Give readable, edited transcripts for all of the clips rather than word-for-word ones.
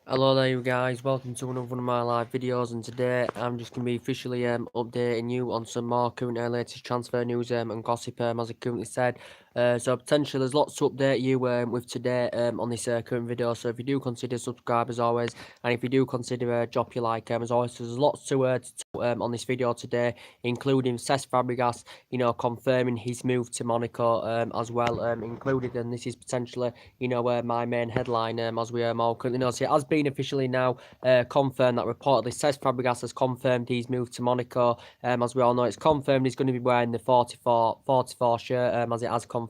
Hello there you guys, welcome to another one of my live videos, and today I'm just going to be officially updating you on some more current latest transfer news and gossip as I currently said. So potentially there's lots to update you with today on this current video, so if you do consider subscribe as always, and if you do consider drop your like as always. So there's lots to on this video today, including Cesc Fabregas, confirming his move to Monaco as well, included, and this is potentially, my main headline as we all currently know. So it has been officially now confirmed that reportedly Cesc Fabregas has confirmed he's moved to Monaco. As we all know, it's confirmed he's going to be wearing the 44 shirt, as it has confirmed.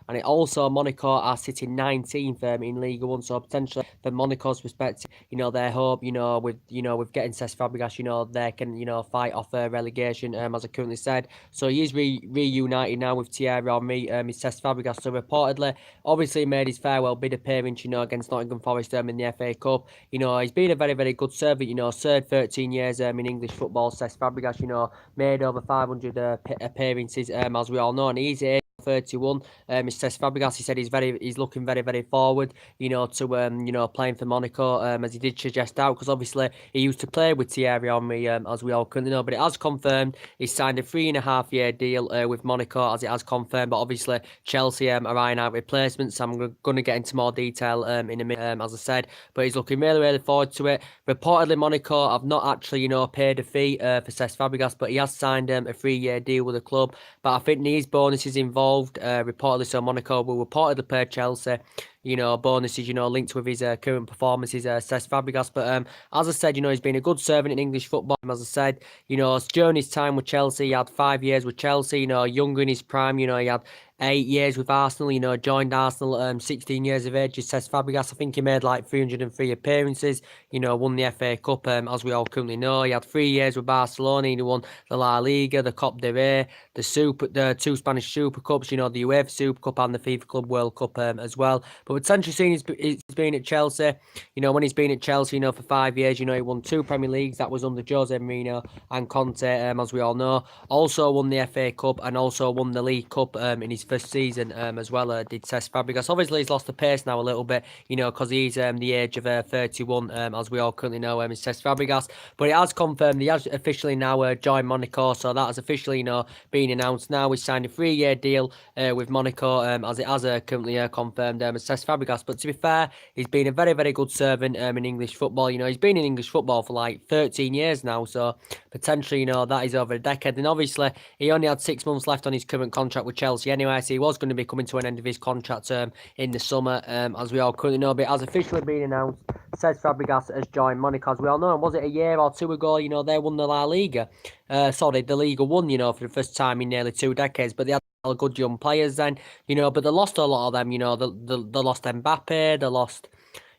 And it also, Monaco are sitting 19th in Liga 1, so potentially from Monaco's perspective, their hope, with getting Cesc Fabregas, they can, fight off relegation, as I currently said. So he is reunited now with Thierry Henry, is Cesc Fabregas. So reportedly, obviously made his farewell bid appearance, against Nottingham Forest in the FA Cup. He's been a very, very good servant, served 13 years in English football. Cesc Fabregas, made over 500 appearances, as we all know, and he's 31. It's Cesc Fabregas. He said he's looking very, very forward, to playing for Monaco, as he did suggest out, because obviously he used to play with Thierry Henry, as we all currently know. But it has confirmed he's signed a 3.5-year deal with Monaco, as it has confirmed. But obviously Chelsea are eyeing out replacements. So I'm going to get into more detail in a minute, as I said. But he's looking really, really forward to it. Reportedly, Monaco have not actually, paid a fee for Cesc Fabregas, but he has signed a 3-year deal with the club. But I think these bonuses involved, reportedly, so Monaco will reportedly play Chelsea, bonuses, linked with his current performances, Cesc Fabregas. But as I said, he's been a good servant in English football. As I said, during his time with Chelsea, he had 5 years with Chelsea, younger in his prime, he had 8 years with Arsenal, joined Arsenal 16 years of age. He says Fabregas, I think he made like 303 appearances, won the FA Cup, as we all currently know. He had 3 years with Barcelona, he won the La Liga, the Copa del Rey, the 2 Spanish Super Cups, the UEFA Super Cup and the FIFA Club World Cup as well. But potentially seeing he's been at Chelsea, when he's been at Chelsea, for 5 years, he won 2 Premier Leagues. That was under Jose Mourinho and Conte, as we all know. Also won the FA Cup and also won the League Cup in his first season as well, did Cesc Fabregas. Obviously, he's lost the pace now a little bit, because he's the age of 31, as we all currently know, is Cesc Fabregas. But it has confirmed he has officially now joined Monaco, so that has officially, been announced now. He's signed a 3-year deal with Monaco, as it has currently confirmed as Cesc Fabregas. But to be fair, he's been a very, very good servant in English football. He's been in English football for like 13 years now, so potentially, that is over a decade. And obviously, he only had 6 months left on his current contract with Chelsea anyway, so he was going to be coming to an end of his contract term in the summer, as we all currently know. But it has officially been announced Cesc Fabregas has joined Monaco, as we all know. And was it a year or two ago, they won the La Liga? The Liga 1, for the first time in nearly 2 decades. But they had good young players then, but they lost a lot of them, they lost Mbappe, they lost...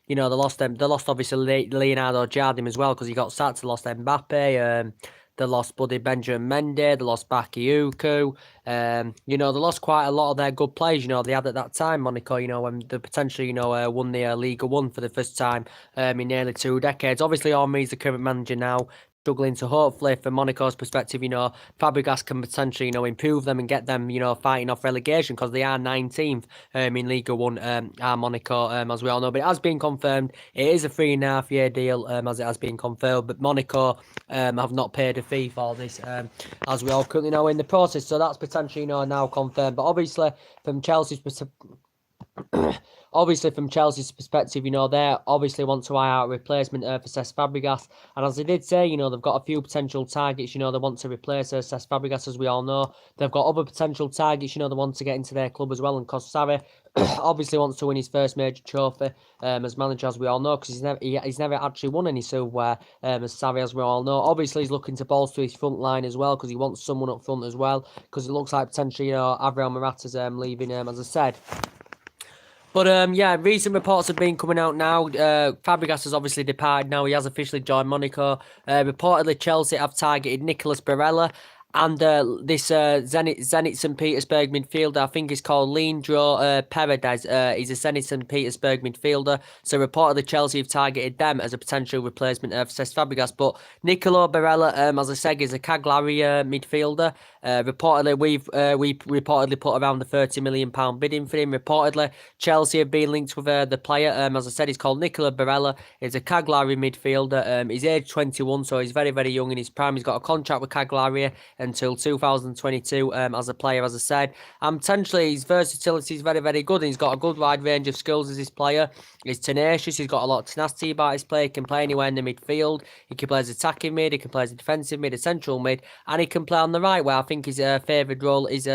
they lost obviously Leonardo Jardim as well, because he got sacked. They lost Mbappe, they lost Buddy Benjamin Mendy, they lost Bakayuku. They lost quite a lot of their good players, they had at that time, Monaco, when they potentially, won the Liga 1 for the first time in nearly 2 decades. Obviously, Henry's the current manager now, struggling, so hopefully from Monaco's perspective, Fabregas can potentially, improve them and get them, fighting off relegation, because they are 19th in Liga 1, are Monaco, as we all know. But it has been confirmed, it is a 3.5-year deal, as it has been confirmed, but Monaco have not paid a fee for this, as we all currently know, in the process. So that's potentially, now confirmed. But obviously, from Chelsea's perspective, they obviously want to eye out a replacement for Cesc Fabregas. And as I did say, they've got a few potential targets, they want to replace Cesc Fabregas, as we all know. They've got other potential targets, they want to get into their club as well. And Sarri obviously wants to win his first major trophy as manager, as we all know, because he's never actually won any silverware as Sarri, as we all know. Obviously, he's looking to bolster his front line as well, because he wants someone up front as well, because it looks like potentially, Avril Morata's leaving, as I said. But yeah, recent reports have been coming out now. Fabregas has obviously departed now. He has officially joined Monaco. Reportedly, Chelsea have targeted Nicolas Barella And this Zenit St. Petersburg midfielder, I think he's called Leandro Paredes. He's a Zenit St. Petersburg midfielder. So reportedly Chelsea have targeted them as a potential replacement for Cesc Fabregas. But Nicolo Barella, as I said, is a Cagliari midfielder. Reportedly, we reportedly put around the £30 million bid in for him. Reportedly, Chelsea have been linked with the player. As I said, he's called Nicolo Barella. He's a Cagliari midfielder. He's age 21, so he's very, very young in his prime. He's got a contract with Cagliari until 2022 as a player, as I said. And potentially his versatility is very, very good. And he's got a good wide range of skills as this player. He's tenacious. He's got a lot of tenacity about his play. He can play anywhere in the midfield. He can play as attacking mid. He can play as a defensive mid, a central mid, and he can play on the right, where I think his favoured role is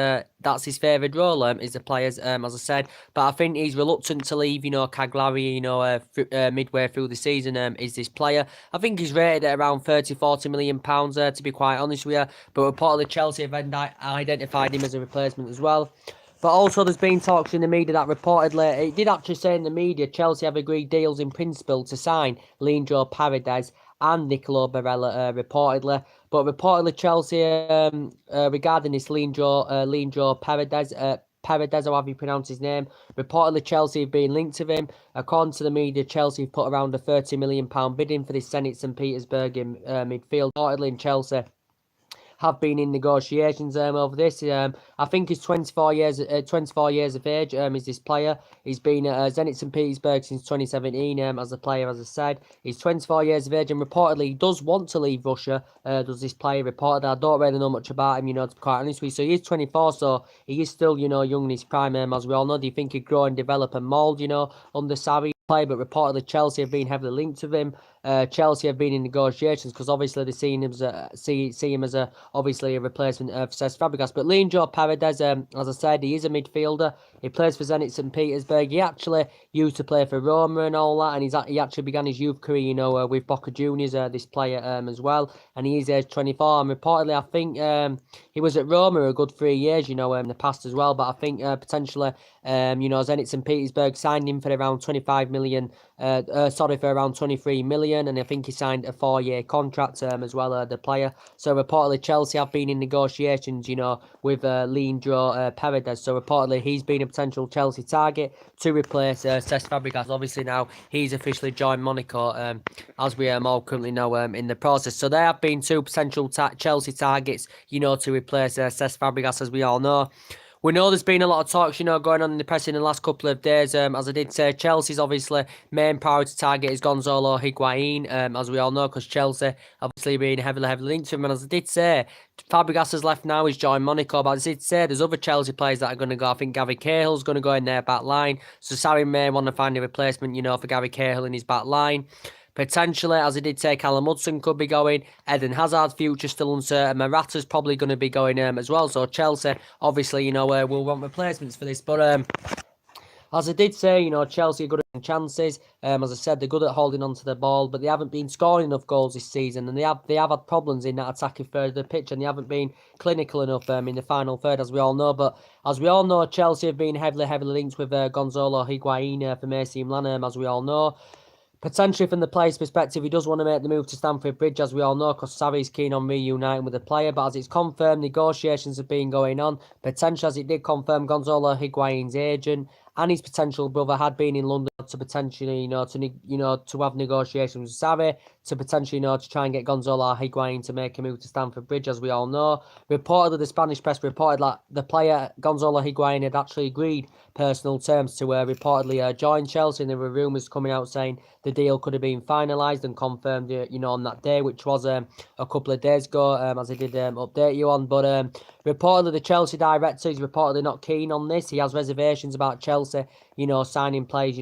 that's his favoured role is the players, as I said. But I think he's reluctant to leave, Cagliari, midway through the season, is this player. I think he's rated at around £30-40 million, to be quite honest with you. But reportedly Chelsea have identified him as a replacement as well. But also there's been talks in the media that reportedly, it did actually say in the media, Chelsea have agreed deals in principle to sign Leandro Paredes and Nicolo Barella, reportedly. But reportedly Chelsea, regarding this Leandro Paredes, Paredes, however you pronounce his name. Reportedly, Chelsea have been linked to him. According to the media, Chelsea have put around a £30 million bid in for this Zenit St. Petersburg midfield. Reportedly, in Chelsea have been in negotiations over this. I think he's 24 years of age. Is this player? He's been at Zenit St. Petersburg since 2017. As a player, as I said, he's 24 years of age, and reportedly he does want to leave Russia. Does this player reported? I don't really know much about him, to be quite honest with you. So he is 24, so he is still, young in his prime. As we all know, do you think he'd grow and develop and mould, under Sarri? But reportedly Chelsea have been heavily linked to him. Chelsea have been in negotiations because obviously they see him as obviously a replacement for Cesc Fabregas. But Leandro Paredes, as I said, he is a midfielder. He plays for Zenit St. Petersburg. He actually used to play for Roma and all that, and he actually began his youth career, with Boca Juniors. This player as well, and he is age 24. And reportedly, I think he was at Roma a good 3 years, in the past as well. But I think potentially, Zenit St. Petersburg signed him for around 25 million. For around 23 million, and I think he signed a 4-year contract as well, the player. So reportedly Chelsea have been in negotiations, with Leandro Paredes. So reportedly he's been a potential Chelsea target to replace Cesc Fabregas. Obviously now he's officially joined Monaco, as we all currently know, in the process. So there have been two potential Chelsea targets, to replace Cesc Fabregas, as we all know. We know there's been a lot of talks, going on in the press in the last couple of days. As I did say, Chelsea's obviously main priority target is Gonzalo Higuain, as we all know, because Chelsea obviously being heavily linked to him. And as I did say, Fabregas has left now, he's joined Monaco. But as I did say, there's other Chelsea players that are going to go. I think Gary Cahill's going to go in their back line. So Sarri may want to find a replacement, for Gary Cahill in his back line. Potentially, as I did say, Callum Hudson could be going. Eden Hazard's future still uncertain. Morata's probably going to be going as well. So Chelsea, obviously, will want replacements for this. But as I did say, Chelsea are good at chances. As I said, they're good at holding on to the ball, but they haven't been scoring enough goals this season, and they have had problems in that attacking third of the pitch, and they haven't been clinical enough in the final third, as we all know. But as we all know, Chelsea have been heavily linked with Gonzalo Higuain from AC Milan, as we all know. Potentially from the player's perspective, he does want to make the move to Stamford Bridge, as we all know, because Sarri's keen on reuniting with the player. But as it's confirmed, negotiations have been going on. Potentially, as it did confirm, Gonzalo Higuain's agent and his potential brother had been in London to potentially, to have negotiations with Sarri, to potentially, to try and get Gonzalo Higuain to make a move to Stamford Bridge, as we all know. Reportedly, the Spanish press reported that the player, Gonzalo Higuain, had actually agreed personal terms to reportedly join Chelsea, and there were rumours coming out saying the deal could have been finalised and confirmed, on that day, which was a couple of days ago, as I did update you on. But reportedly, the Chelsea director is reportedly not keen on this. He has reservations about Chelsea, signing players,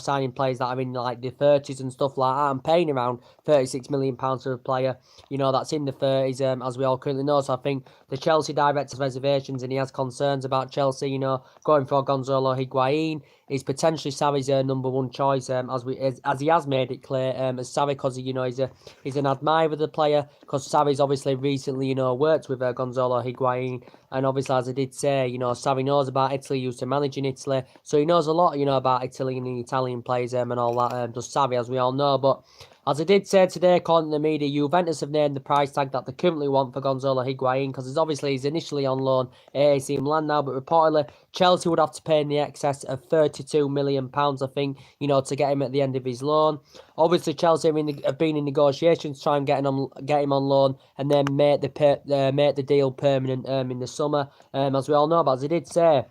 signing players that are in like the 30s and stuff like that, and paying around £36 million for a player, that's in the 30s, as we all currently know. So I think the Chelsea director's reservations, and he has concerns about Chelsea, going for Gonzalo Higuain is potentially Sarri's number one choice, as he has made it clear, as Sarri, because he's an admirer of the player, because Sarri's obviously recently worked with Gonzalo Higuain, and obviously, as I did say, Sarri knows about Italy, he used to manage in Italy, so he knows a lot, about Italy and the Italian players, and all that, does Sarri, as we all know. But As I did say today, according to the media, Juventus have named the price tag that they currently want for Gonzalo Higuain, because he's initially on loan at AC Milan now, but reportedly Chelsea would have to pay in the excess of £32 million, I think, to get him at the end of his loan. Obviously, Chelsea have been in negotiations to try and get him on loan and then make the deal permanent in the summer, as we all know. But as I did say,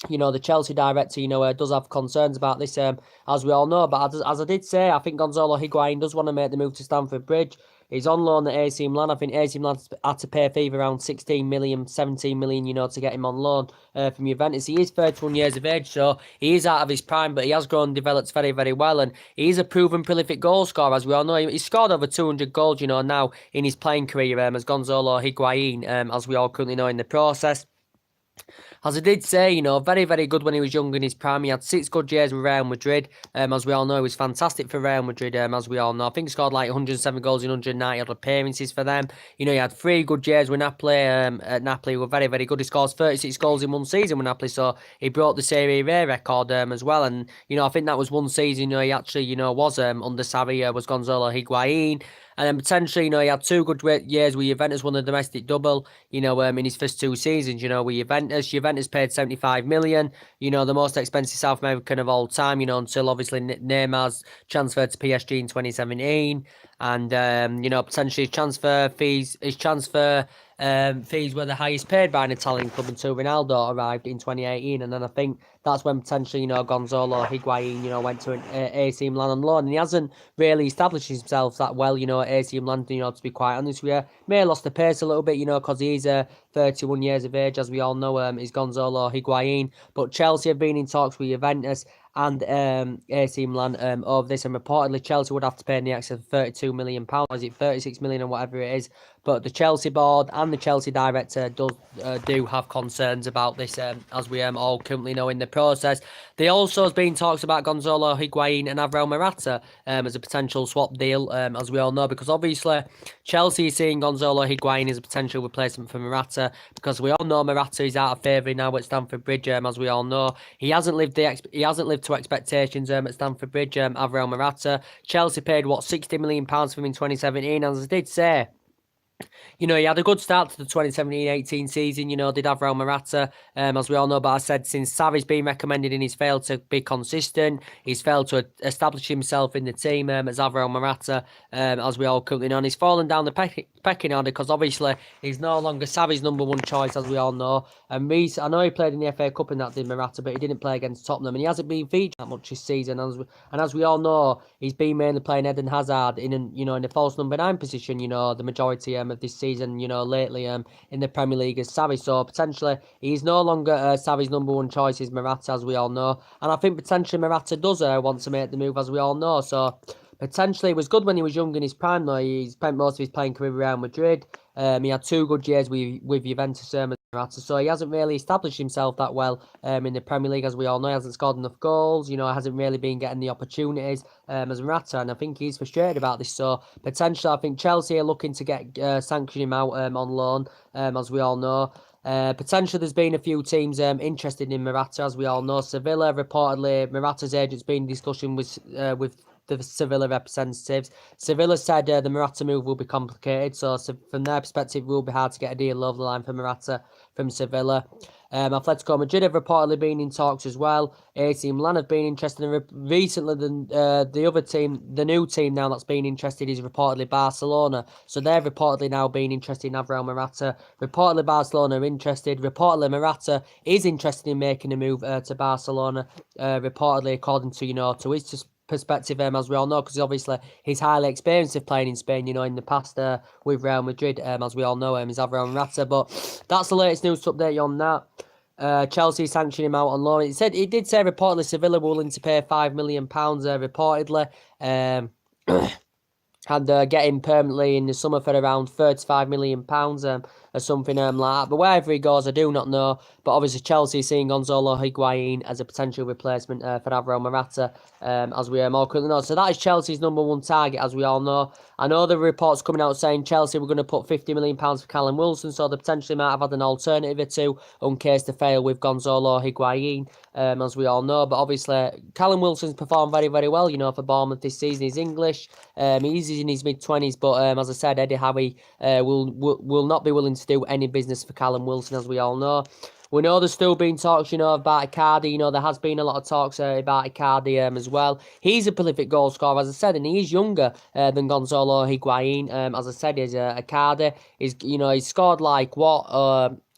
the Chelsea director, does have concerns about this, as we all know. But as I did say, I think Gonzalo Higuain does want to make the move to Stamford Bridge. He's on loan at AC Milan. I think AC Milan had to pay a fee of around 16 million, 17 million, to get him on loan from Juventus. He is 31 years of age, so he is out of his prime, but he has grown and developed very, very well. And he's a proven prolific goal scorer, as we all know. He's scored over 200 goals, now in his playing career as Gonzalo Higuain, as we all currently know in the process. As I did say, very, very good when he was young in his prime. He had 6 good years with Real Madrid. As we all know, he was fantastic for Real Madrid, as we all know. I think he scored like 107 goals in 190 odd appearances for them. He had 3 good years with Napoli. At Napoli, he was very, very good. He scores 36 goals in one season with Napoli, so he broke the Serie A record as well. And, I think that was one season, he actually, was under Sarri, was Gonzalo Higuain. And then potentially, he had 2 good years with Juventus, won the domestic double, in his first 2 seasons, with Juventus. Juventus paid 75 million, the most expensive South American of all time, until obviously Neymar's transferred to PSG in 2017. And, potentially his transfer fees were the highest paid by an Italian club until Ronaldo arrived in 2018. And then I think that's when potentially, Gonzalo Higuain, went to an AC Milan on loan. And he hasn't really established himself that well, at AC Milan, to be quite honest with you. May have lost the pace a little bit, because he's 31 years of age, as we all know, is Gonzalo Higuain. But Chelsea have been in talks with Juventus and AC Milan over this, and reportedly Chelsea would have to pay in the excess of £32 million, is it 36 million or whatever it is. But the Chelsea board and the Chelsea director do have concerns about this, as we all currently know in the process. There also has been talks about Gonzalo Higuain and Alvaro Morata as a potential swap deal, as we all know, because obviously Chelsea is seeing Gonzalo Higuain as a potential replacement for Morata, because we all know Morata is out of favour now at Stamford Bridge, as we all know. He hasn't lived to expectations at Stamford Bridge, Alvaro Morata. Chelsea paid, £60 million for him in 2017, as I did say. He had a good start to the 2017-18 season, did Alvaro Morata, as we all know, but I said since Sarri's been recommended and he's failed to be consistent, he's failed to establish himself in the team as Alvaro Morata, as we all currently know, and he's fallen down the pecking order because obviously he's no longer Sarri's number 1 choice, as we all know. And I know he played in the FA Cup and that did Morata, but he didn't play against Tottenham, and he hasn't been featured that much this season, and as we all know, he's been mainly playing Eden Hazard in the false number 9 position, the majority of this season, lately in the Premier League as Sarri. So potentially he's no longer Sarri's number 1 choice is Morata, as we all know. And I think potentially Morata does want to make the move, as we all know. So potentially it was good when he was young in his prime, though. He spent most of his playing career with Real Madrid. He had 2 good years with Juventus as Morata, so he hasn't really established himself that well in the Premier League, as we all know. He hasn't scored enough goals, hasn't really been getting the opportunities as Morata, and I think he's frustrated about this. So potentially I think Chelsea are looking to get sanction him out on loan, as we all know. Potentially there's been a few teams interested in Morata, as we all know. Sevilla, reportedly, Morata's agent's been in discussion with the Sevilla representatives. Sevilla said the Morata move will be complicated, so from their perspective, it will be hard to get a deal over the line for Morata from Sevilla. Atletico Madrid have reportedly been in talks as well. AC Milan have been interested in recently. The other team, the new team now that's been interested is reportedly Barcelona. So they've reportedly now been interested in Alvaro Morata. Reportedly Barcelona are interested. Reportedly Morata is interested in making a move to Barcelona. Reportedly, according to his perspective, as we all know, because obviously he's highly experienced of playing in Spain, in the past with Real Madrid, as we all know, is Alvaro Morata. But that's the latest news to update you on that. Chelsea sanctioned him out on loan. It did say reportedly Sevilla were willing to pay £5 million reportedly, and get him permanently in the summer for around £35 million. or something like that. But wherever he goes, I do not know. But obviously Chelsea seeing Gonzalo Higuain as a potential replacement for Alvaro Morata, as we all currently know. So that is Chelsea's number one target, as we all know. I know the reports coming out saying Chelsea were going to put £50 million for Callum Wilson, so they potentially might have had an alternative or two in case they fail with Gonzalo Higuain, as we all know. But obviously, Callum Wilson's performed very, very well, for Bournemouth this season. He's English, he's in his mid-20s, but as I said, Eddie Howe will not be willing to do any business for Callum Wilson, as we all know. We know there's still been talks, about Icardi. There has been a lot of talks about Icardi as well. He's a prolific goal scorer, as I said, and he is younger than Gonzalo Higuain. As I said, he's Icardi. He's scored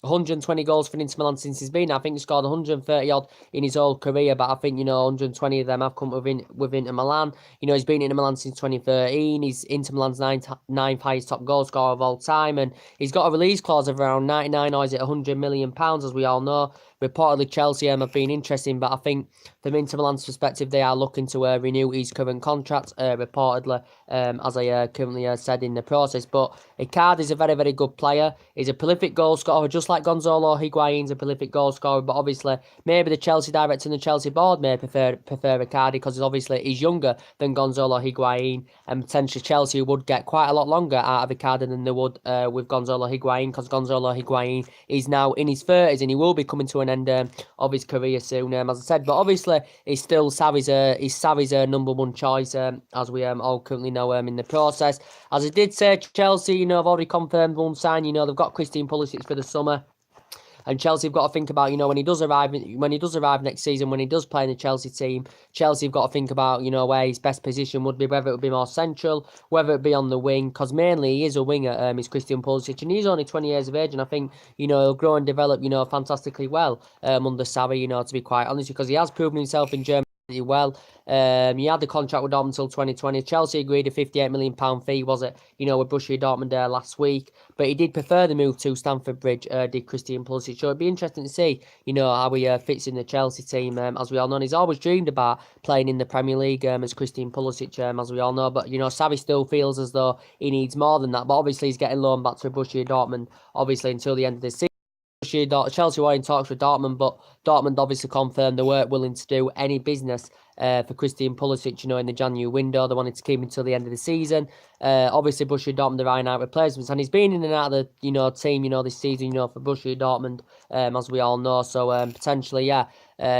120 goals for Inter Milan since he's been. I think he scored 130 odd in his whole career, but I think 120 of them have come with Inter Milan. He's been Inter Milan since 2013. He's Inter Milan's ninth highest top goal scorer of all time, and he's got a release clause of around 99, or is it £100 million, as we all know. Reportedly, Chelsea have been interesting, but I think from Inter Milan's perspective, they are looking to renew his current contract, reportedly, as I currently said in the process. But Icardi is a very, very good player. He's a prolific goal scorer, just like Gonzalo Higuain's a prolific goal scorer. But obviously, maybe the Chelsea director and the Chelsea board may prefer Icardi because obviously he's younger than Gonzalo Higuain, and potentially Chelsea would get quite a lot longer out of Icardi than they would with Gonzalo Higuain, because Gonzalo Higuain is now in his 30s and he will be coming to an end of his career soon, as I said. But obviously, he's still Sarri's number one choice, as we all currently know in the process. As I did say, Chelsea, have already confirmed one sign. They've got Christian Pulisic for the summer. And Chelsea have got to think about, when he does arrive next season, when he does play in the Chelsea team, Chelsea have got to think about, where his best position would be, whether it would be more central, whether it be on the wing, because mainly he is a winger, is Christian Pulisic, and he's only 20 years of age, and I think, he'll grow and develop, fantastically well under Sarri, to be quite honest, because he has proven himself in Germany well. He had the contract with Dortmund until 2020. Chelsea agreed a £58 million fee, was it? With Borussia Dortmund there last week. But he did prefer the move to Stamford Bridge, did Christian Pulisic. So it'd be interesting to see, how he fits in the Chelsea team, as we all know. And he's always dreamed about playing in the Premier League as Christian Pulisic, as we all know. But, Sarri still feels as though he needs more than that. But obviously he's getting loaned back to Borussia Dortmund, obviously, until the end of the season. Chelsea were in talks with Dortmund, but Dortmund obviously confirmed they weren't willing to do any business for Christian Pulisic, in the January window. They wanted to keep him until the end of the season. Obviously, Borussia Dortmund are eyeing out replacements, and he's been in and out of the, team, this season, for Borussia Dortmund, as we all know. So, potentially,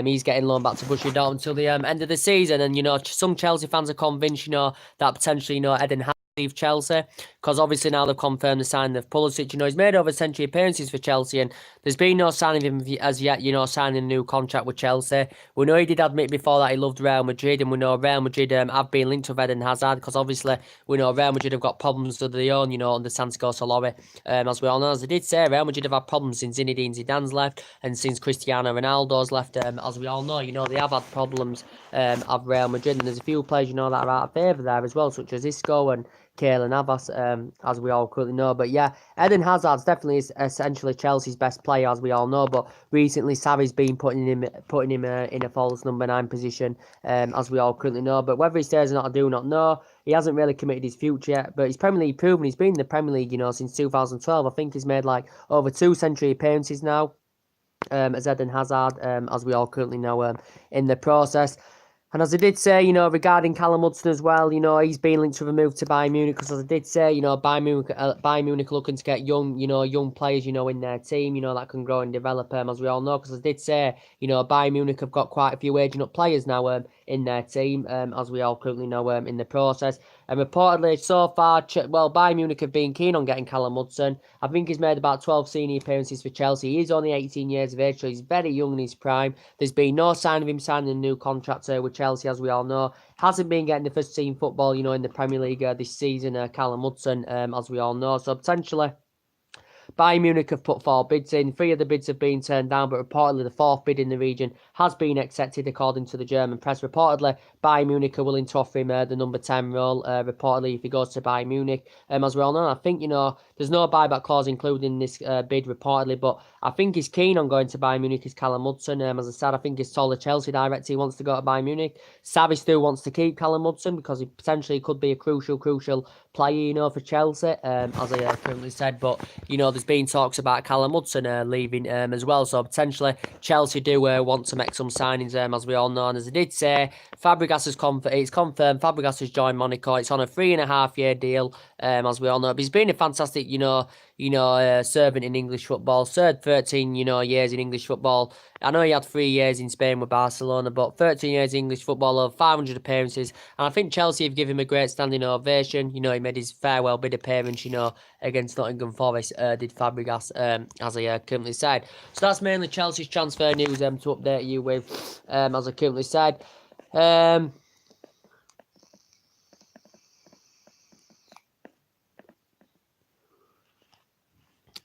he's getting loaned back to Borussia Dortmund until the end of the season. And, some Chelsea fans are convinced, that potentially, Eden Hazard leave Chelsea, because obviously now they've confirmed the signing of Pulisic. He's made over 100 appearances for Chelsea, and there's been no sign of him as yet, signing a new contract with Chelsea. We know he did admit before that he loved Real Madrid, and we know Real Madrid have been linked with Eden Hazard, because obviously we know Real Madrid have got problems of their own, under Santiago Solari, as we all know. As I did say, Real Madrid have had problems since Zinedine Zidane's left, and since Cristiano Ronaldo's left, as we all know, they have had problems of Real Madrid, and there's a few players, that are out of favour there as well, such as Isco and Keylor Navas, as we all currently know. But yeah, Eden Hazard's definitely is essentially Chelsea's best player, as we all know. But recently, Sarri's been putting him in a false number 9 position, as we all currently know. But whether he stays or not, I do not know. He hasn't really committed his future yet, but he's Premier League proven. He's been in the Premier League, since 2012. I think he's made over 2 century appearances now, as Eden Hazard, as we all currently know, in the process. And as I did say, regarding Callum Hudson as well, he's been linked with a move to Bayern Munich, because as I did say, Bayern Munich are looking to get young players, in their team, that can grow and develop, as we all know, because as I did say, Bayern Munich have got quite a few aging up players now, in their team, as we all currently know, in the process. And reportedly, so far, Bayern Munich have been keen on getting Callum Hudson. I think he's made about 12 senior appearances for Chelsea. He's only 18 years of age, so he's very young in his prime. There's been no sign of him signing a new contract with Chelsea, as we all know. Hasn't been getting the first team football, in the Premier League this season, Callum Hudson, as we all know. So potentially, Bayern Munich have put 4 bids in. 3 of the bids have been turned down, but reportedly the 4th bid in the region has been accepted, according to the German press. Reportedly, Bayern Munich are willing to offer him the number 10 role, reportedly, if he goes to Bayern Munich. As we all know, I think, there's no buyback clause included in this bid, reportedly, but I think he's keen on going to Bayern Munich as Callum Hudson. As I said, I think he's told the Chelsea director he wants to go to Bayern Munich. Sarri still wants to keep Callum Hudson, because he potentially could be a crucial player, you know, for Chelsea, as I currently said. But, you know, there's been talks about Callum Hudson leaving as well. So potentially Chelsea do want to make some signings, as we all know. And as I did say, Fabregas is it's confirmed. Fabregas has joined Monaco. It's on a 3.5-year deal, as we all know. But he's been a fantastic, servant in English football. Served 13, years in English football. I know he had 3 years in Spain with Barcelona, but 13 years in English football, over 500 appearances. And I think Chelsea have given him a great standing ovation. You know, he made his farewell bid appearance, against Nottingham Forest, did Fabregas, as I currently said. So that's mainly Chelsea's transfer news to update you with, as I currently said.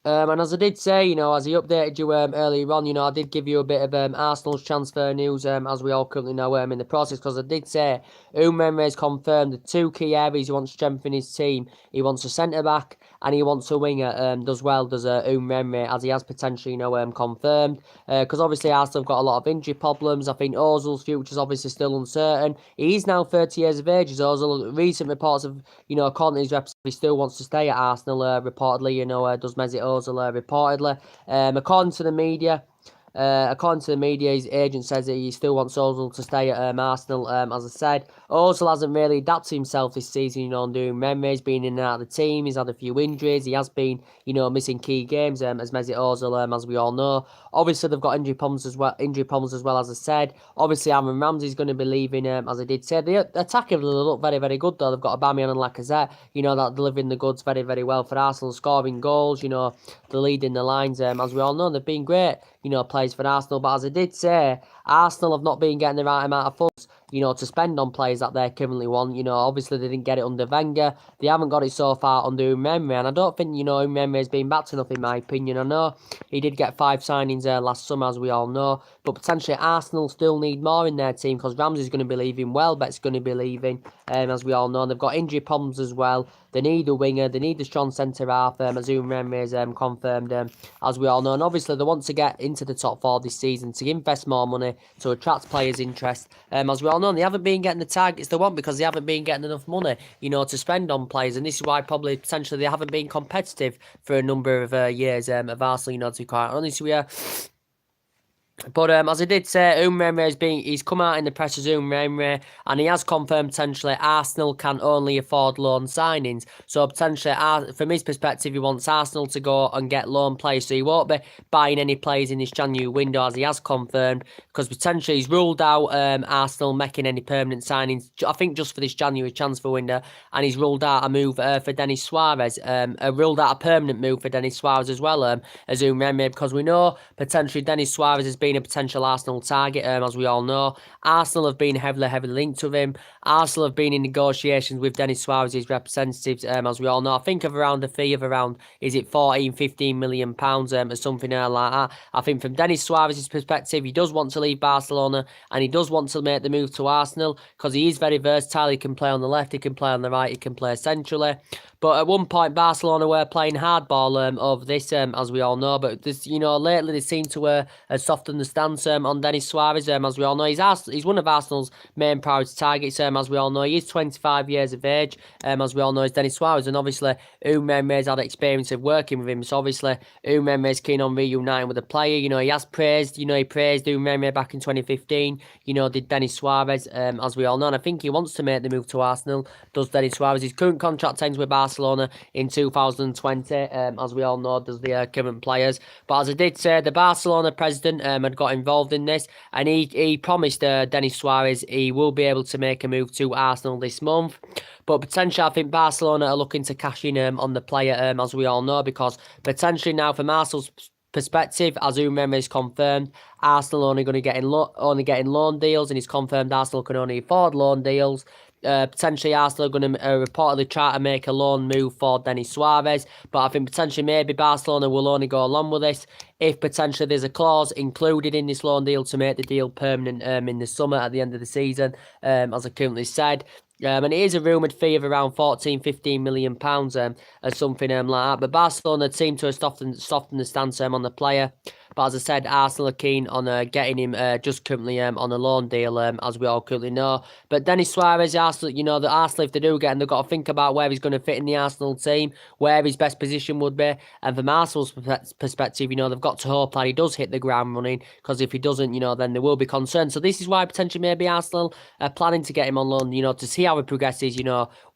And as I did say, as he updated you earlier on, I did give you a bit of Arsenal's transfer news, as we all currently know in the process, because I did say Umremre has confirmed the 2 key areas he wants to strengthen his team. He wants a centre-back and he wants a winger, does Umremre, as he has potentially, confirmed. Because obviously Arsenal have got a lot of injury problems. I think Ozil's future is obviously still uncertain. He is now 30 years of age, as Ozil. Recent reports of, according to his reps, he still wants to stay at Arsenal, reportedly, does Mesut Ozil, reportedly. According to the media, his agent says that he still wants Ozil to stay at Arsenal. As I said, Ozil hasn't really adapted himself this season, doing memory. He's been in and out of the team. He's had a few injuries. He has been, missing key games, as Mesut Ozil, as we all know. Obviously, they've got injury problems as well, as I said. Obviously, Aaron Ramsey's going to be leaving, as I did say. The attack have looked very, very good, though. They've got Aubameyang and Lacazette, that delivering the goods very, very well for Arsenal, scoring goals, the lead in the lines, as we all know. They've been great, plays for Arsenal. But as I did say, Arsenal have not been getting the right amount of funds, to spend on players that they currently want. Obviously they didn't get it under Wenger. They haven't got it so far under Umremre. And I don't think, Umremre has been back to enough, in my opinion. I know he did get 5 signings last summer, as we all know. But potentially Arsenal still need more in their team, because Ramsey's going to be leaving. Welbeck's going to be leaving, as we all know. And they've got injury problems as well. They need a winger. They need a strong centre-half, as Umremre is confirmed, as we all know. And obviously they want to get into the top 4 this season to invest more money, to attract players' interest. As we all know, they haven't been getting the targets they want because they haven't been getting enough money, to spend on players. And this is why probably potentially they haven't been competitive for a number of years of Arsenal, to be quite honest with you. But as I did say, he's come out in the press as Umremre, and he has confirmed potentially Arsenal can only afford loan signings. So potentially, from his perspective, he wants Arsenal to go and get loan players. So he won't be buying any players in this January window, as he has confirmed, because potentially he's ruled out Arsenal making any permanent signings, I think just for this January transfer window, and he's ruled out a move for Denis Suarez, ruled out a permanent move for Denis Suarez as well, as Umremre, because we know potentially Denis Suarez has been a potential Arsenal target, as we all know. Arsenal have been heavily linked with him. Arsenal have been in negotiations with Denis Suarez's representatives, as we all know. I think of around a fee of around, is it 14-15 million pounds, or something like that. I think from Denis Suarez's perspective, he does want to leave Barcelona, and he does want to make the move to Arsenal, because he is very versatile. He can play on the left, he can play on the right, he can play centrally. But at one point, Barcelona were playing hardball over this, as we all know. But this, lately they seem to soften the stance on Denis Suarez, as we all know. He's one of Arsenal's main priority targets, as we all know. He is 25 years of age, as we all know, is Denis Suarez. And obviously, Umremre's had experience of working with him. So obviously, Umremre's keen on reuniting with the player. He has praised, he praised Umremre back in 2015. Did Denis Suarez, as we all know. And I think he wants to make the move to Arsenal, does Denis Suarez. His current contract ends with Barcelona in 2020, as we all know, does the current players. But as I did say, the Barcelona president had got involved in this, and he promised Denis Suarez he will be able to make a move to Arsenal this month. But potentially, I think Barcelona are looking to cash in on the player, as we all know, because potentially now from Arsenal's perspective, as Umremre is confirmed, Arsenal only getting loan deals, and it's confirmed Arsenal can only afford loan deals. Potentially Arsenal are going to reportedly try to make a loan move for Denis Suarez, but I think potentially maybe Barcelona will only go along with this if potentially there's a clause included in this loan deal to make the deal permanent in the summer at the end of the season, as I currently said. And it is a rumoured fee of around 14-15 million pounds, or something like that. But Barcelona seem to have softened the stance on the player. But as I said, Arsenal are keen on getting him just currently on a loan deal, as we all currently know. But Denis Suarez, Arsenal, the Arsenal, if they do get him, they've got to think about where he's going to fit in the Arsenal team, where his best position would be. And from Arsenal's perspective, they've got to hope that he does hit the ground running, because if he doesn't, then they will be concerned. So this is why potentially maybe Arsenal are planning to get him on loan, to see how he progresses,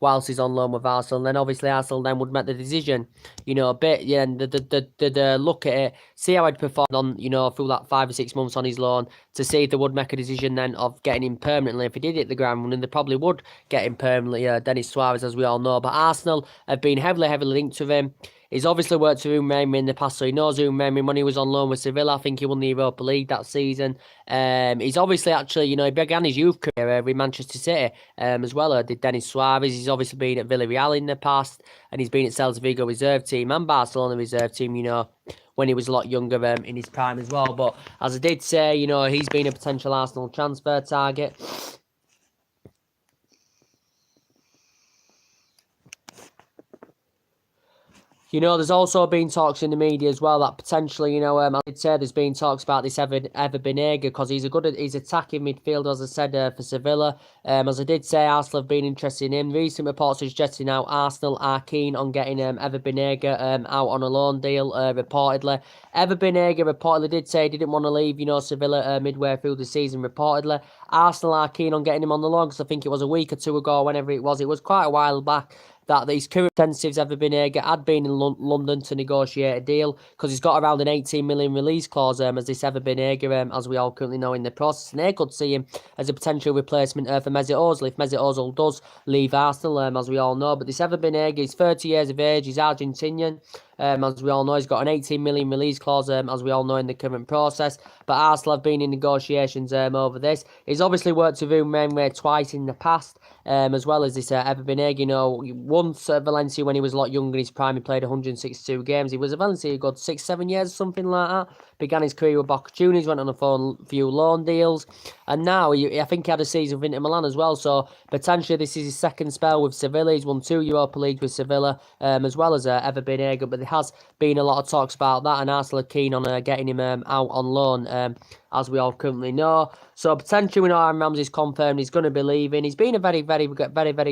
whilst he's on loan with Arsenal. And then obviously Arsenal then would make the decision, a bit, and they'd look at it, see how he'd performed on, through that 5 or 6 months on his loan, to see if they would make a decision then of getting him permanently. If he did hit the ground running, they probably would get him permanently, Denis Suarez, as we all know. But Arsenal have been heavily linked with him. He's obviously worked with Umemi in the past, so he knows Umemi. When he was on loan with Sevilla, I think he won the Europa League that season. He's obviously actually, he began his youth career with Manchester City as well. Did Denis Suarez. He's obviously been at Villarreal in the past, and he's been at Celta Vigo reserve team and Barcelona reserve team, when he was a lot younger in his prime as well. But as I did say, he's been a potential Arsenal transfer target. There's also been talks in the media as well that potentially, I did say there's been talks about this Ever Banega, because he's attacking midfielder, as I said, for Sevilla. As I did say, Arsenal have been interested in him. Recent reports suggesting now Arsenal are keen on getting Ever Banega out on a loan deal, reportedly. Ever Banega reportedly did say he didn't want to leave, Sevilla midway through the season, reportedly. Arsenal are keen on getting him on the loan, because I think it was a week or two ago, whenever it was quite a while back, that these current intensives Ever Banega had been in London to negotiate a deal, because he's got around an 18 million release clause as this Ever Banega, as we all currently know, in the process, and they could see him as a potential replacement for Mesut Ozil if Mesut Ozil does leave Arsenal, as we all know. But this Ever Banega, he's 30 years of age, he's Argentinian. As we all know, he's got an 18 million release clause, as we all know, in the current process. But Arsenal have been in negotiations over this. He's obviously worked with Umemi twice in the past, as well as this Ever Banega. Once at Valencia when he was a lot younger in his prime, he played 162 games. He was at Valencia, he got 6-7 years, something like that. Began his career with Boca Juniors, went on a few loan deals, and now I think he had a season with Inter Milan as well. So potentially this is his second spell with Sevilla. He's won 2 Europa Leagues with Sevilla, as well as Ever Banega. But there has been a lot of talks about that, and Arsenal are keen on getting him out on loan, as we all currently know. So potentially we know Aaron Ramsey's confirmed he's going to be leaving. He's been a very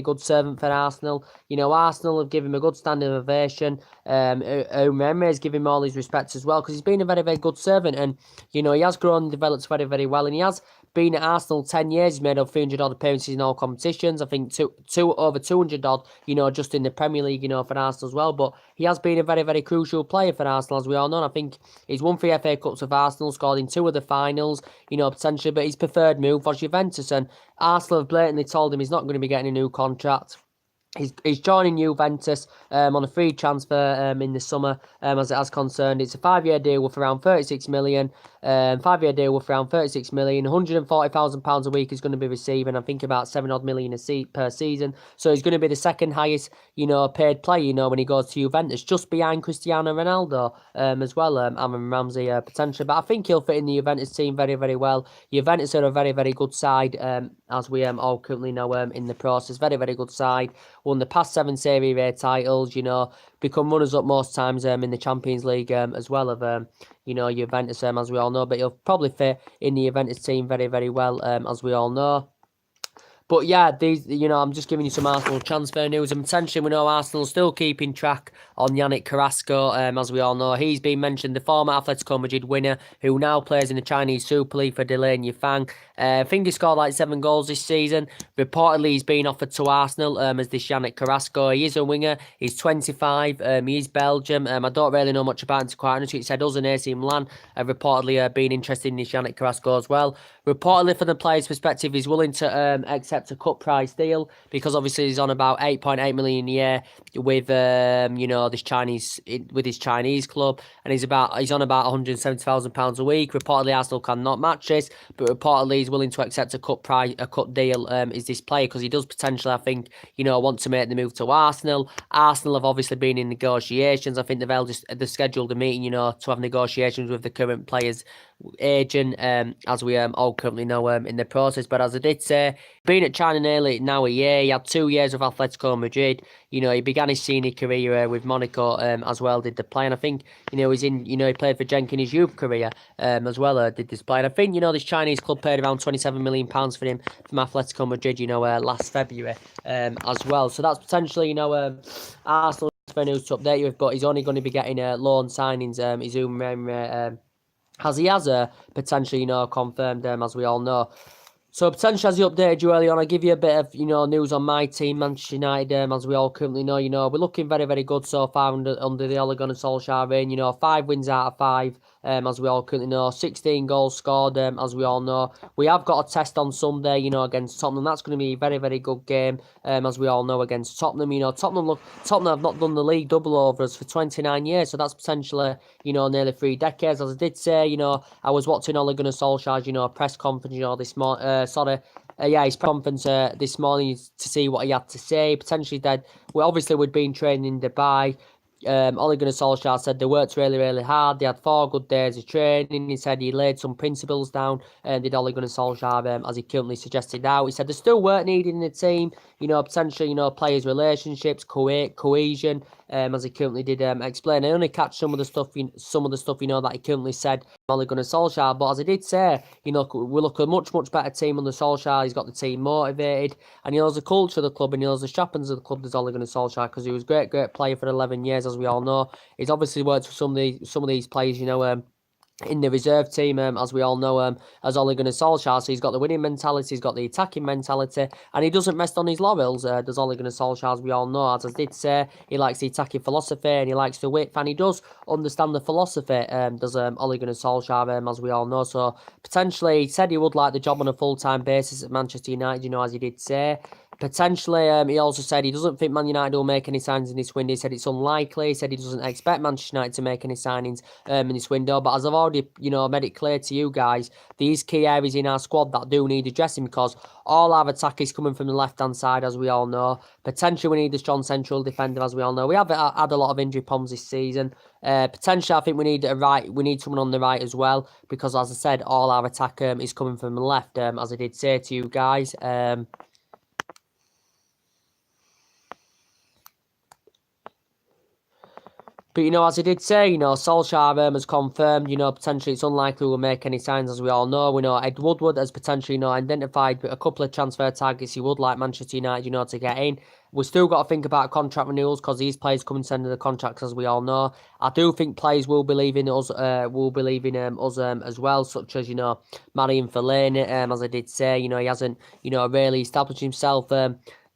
good servant for Arsenal. Arsenal have given him a good standing ovation. Umemi has given him all his respects as well, because he's been a very good servant, and he has grown and developed very well, and he has been at Arsenal 10 years. He's made over 300 odd appearances in all competitions. I think over 200 odd, just in the Premier League, for Arsenal as well. But he has been a very crucial player for Arsenal, as we all know. And I think he's won 3 FA Cups with Arsenal, scored in 2 of the finals, potentially. But his preferred move was Juventus, and Arsenal have blatantly told him he's not going to be getting a new contract. He's joining Juventus on a free transfer in the summer, as it has concerned. It's a 5-year deal worth around 36 million. 5-year deal worth around 36 million. £140,000 a week he's going to be receiving. I think about 7 odd million per season. So he's going to be the second highest, paid player, when he goes to Juventus, just behind Cristiano Ronaldo as well. Aaron Ramsey potentially, but I think he'll fit in the Juventus team very well. Juventus are a very good side, as we all currently know, in the process. Very good side. Won the past 7 Serie A titles, become runners-up most times in the Champions League as well of, Juventus, as we all know. But he'll probably fit in the Juventus team very well, as we all know. But yeah, I'm just giving you some Arsenal transfer news, and potentially we know Arsenal still keeping track on Yannick Carrasco, as we all know. He's been mentioned, the former Atletico Madrid winner, who now plays in the Chinese Super League for Delaney Yifang. I think he scored like 7 goals this season. Reportedly, he's been offered to Arsenal as this Yannick Carrasco. He is a winger. He's 25. He is Belgium. I don't really know much about him, to quite honest. It said us and AC Milan have reportedly been interested in this Yannick Carrasco as well. Reportedly, from the player's perspective, he's willing to accept a cut price deal, because obviously he's on about 8.8 million a year with this his Chinese club, and he's on about £170,000 a week. Reportedly Arsenal cannot match this, but reportedly he's willing to accept a cut deal is this player, because he does potentially, I think, want to make the move to Arsenal. Arsenal have obviously been in negotiations. I think they've scheduled a meeting, to have negotiations with the current players agent, as we all currently know in the process. But as I did say, being at China nearly now a year, he had 2 years with Atletico Madrid. He began his senior career with Monaco as well, did the play. And I think, he played for Genk in his youth career as well, did this play. And I think, this Chinese club paid around £27 million for him from Atletico Madrid, last February as well. So that's potentially, Arsenal transfer news to update you with, but he's only going to be getting loan signings. As he has potentially, confirmed, as we all know. So potentially, as he updated you earlier on, I'll give you a bit of, news on my team, Manchester United, as we all currently know. We're looking very, very good so far under the Ole Gunnar Solskjaer reign. 5 wins out of 5, as we all currently know. 16 goals scored, as we all know. We have got a test on Sunday, against Tottenham. That's going to be a very, very good game, as we all know, against Tottenham. Tottenham have not done the league double over us for 29 years, so that's potentially, nearly 3 decades. As I did say, I was watching Ole Gunnar Solskjaer's, press conference, this morning. His conference this morning to see what he had to say. Potentially dead. We'd been training in Dubai. Ole Gunnar Solskjaer said they worked really, really hard. They had 4 good days of training. He said he laid some principles down, did Ole Gunnar Solskjaer, as he currently suggested out. He said there's still work needed in the team, potentially, players' relationships, cohesion, as he currently did explain. I only catch some of the stuff, that he currently said, Ole Gunnar Solskjaer. But as I did say, we look a much, much better team under Solskjaer. He's got the team motivated, and he knows the culture of the club, and he knows the strappings of the club. There's Ole Gunnar Solskjaer, because he was a great player for 11 years, as we all know. He's obviously worked with some of these players, in the reserve team, as we all know, as Ole Gunnar Solskjaer. So he's got the winning mentality, he's got the attacking mentality, and he doesn't rest on his laurels, does Ole Gunnar Solskjaer, as we all know. As I did say, he likes the attacking philosophy, and he likes the width, and he does understand the philosophy, does Ole Gunnar Solskjaer, as we all know. So potentially, he said he would like the job on a full-time basis at Manchester United, as he did say. Potentially, he also said he doesn't think Man United will make any signings in this window. He said it's unlikely. He said he doesn't expect Manchester United to make any signings in this window. But as I've already, made it clear to you guys, these key areas in our squad that do need addressing, because all our attack is coming from the left-hand side, as we all know. Potentially, we need a strong central defender, as we all know. We have had a lot of injury problems this season. Potentially, I think we need someone on the right as well, because as I said, all our attack is coming from the left, as I did say to you guys. But, as I did say, Solskjaer has confirmed, potentially it's unlikely we'll make any signs, as we all know. We know Ed Woodward has potentially, identified a couple of transfer targets he would like Manchester United, to get in. We've still got to think about contract renewals, because these players come to the end of the contracts, as we all know. I do think players will believe in us, as well, such as, Marion Fellaini, as I did say, he hasn't, really established himself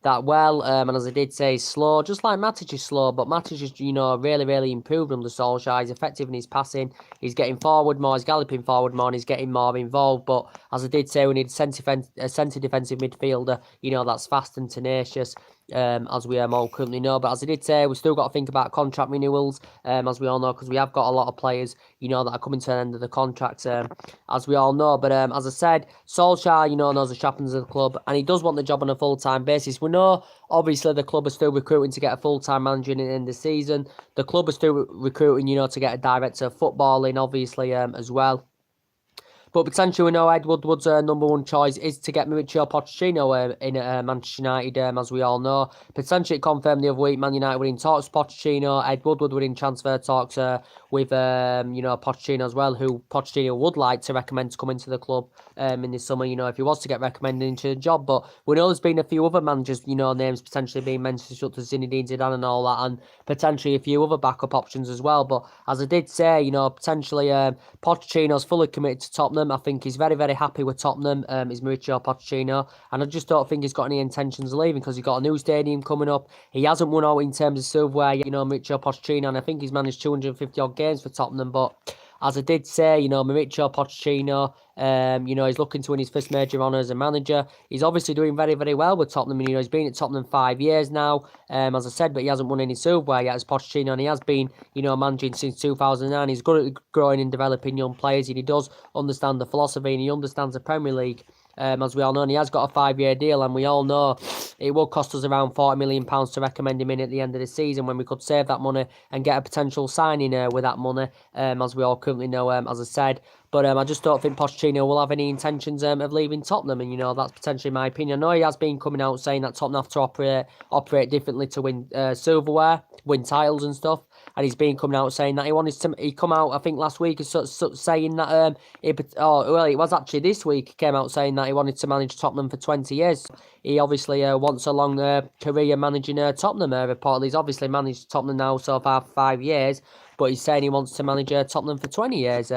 that well, and as I did say, he's slow, just like Matic is slow, but Matic is, really, really improved under Solskjaer. He's effective in his passing, he's getting forward more, he's galloping forward more, and he's getting more involved. But as I did say, we need a centre defensive midfielder, that's fast and tenacious, as we all currently know. But as I did say, we've still got to think about contract renewals, as we all know, because we have got a lot of players, that are coming to the end of the contracts, as we all know. But as I said, Solskjaer, knows the trappings of the club, and he does want the job on a full-time basis. We know, obviously, the club is still recruiting to get a full-time manager in the end of the season. The club is still recruiting, to get a director of football in, obviously, as well. But potentially, we know Ed Woodward's number one choice is to get Mauricio Pochettino in Manchester United, as we all know. Potentially, it confirmed the other week, Man United were in talks with Pochettino. Ed Woodward were in transfer talks with, Pochettino as well, who Pochettino would like to recommend to come into the club in this summer, if he was to get recommended into the job. But we know there's been a few other managers, names potentially being mentioned, such as Zinedine Zidane and all that, and potentially a few other backup options as well. But as I did say, potentially Pochettino's fully committed to Tottenham. I think he's very, very happy with Tottenham, is Mauricio Pochettino, and I just don't think he's got any intentions of leaving, because he's got a new stadium coming up. He hasn't won out in terms of silverware, Mauricio Pochettino, and I think he's managed 250 odd games for Tottenham. But as I did say, Mauricio Pochettino, he's looking to win his first major honour as a manager. He's obviously doing very, very well with Tottenham. He's been at Tottenham 5 years now, as I said, but he hasn't won any silverware yet as Pochettino, and he has been, managing since 2009. He's good at growing and developing young players, and he does understand the philosophy, and he understands the Premier League as we all know, and he has got a 5-year deal, and we all know it will cost us around £40 million to recommend him in at the end of the season, when we could save that money and get a potential signing with that money, as we all currently know, as I said. But I just don't think Pochettino will have any intentions of leaving Tottenham, and that's potentially my opinion. I know he has been coming out saying that Tottenham have to operate differently to win silverware, win titles and stuff, and he's been coming out saying that he come out, I think last week, saying that it was actually this week, he came out saying that he wanted to manage Tottenham for 20 years. He obviously wants a long career managing Tottenham. Reportedly, he's obviously managed Tottenham now so far for 5 years, but he's saying he wants to manage Tottenham for 20 years.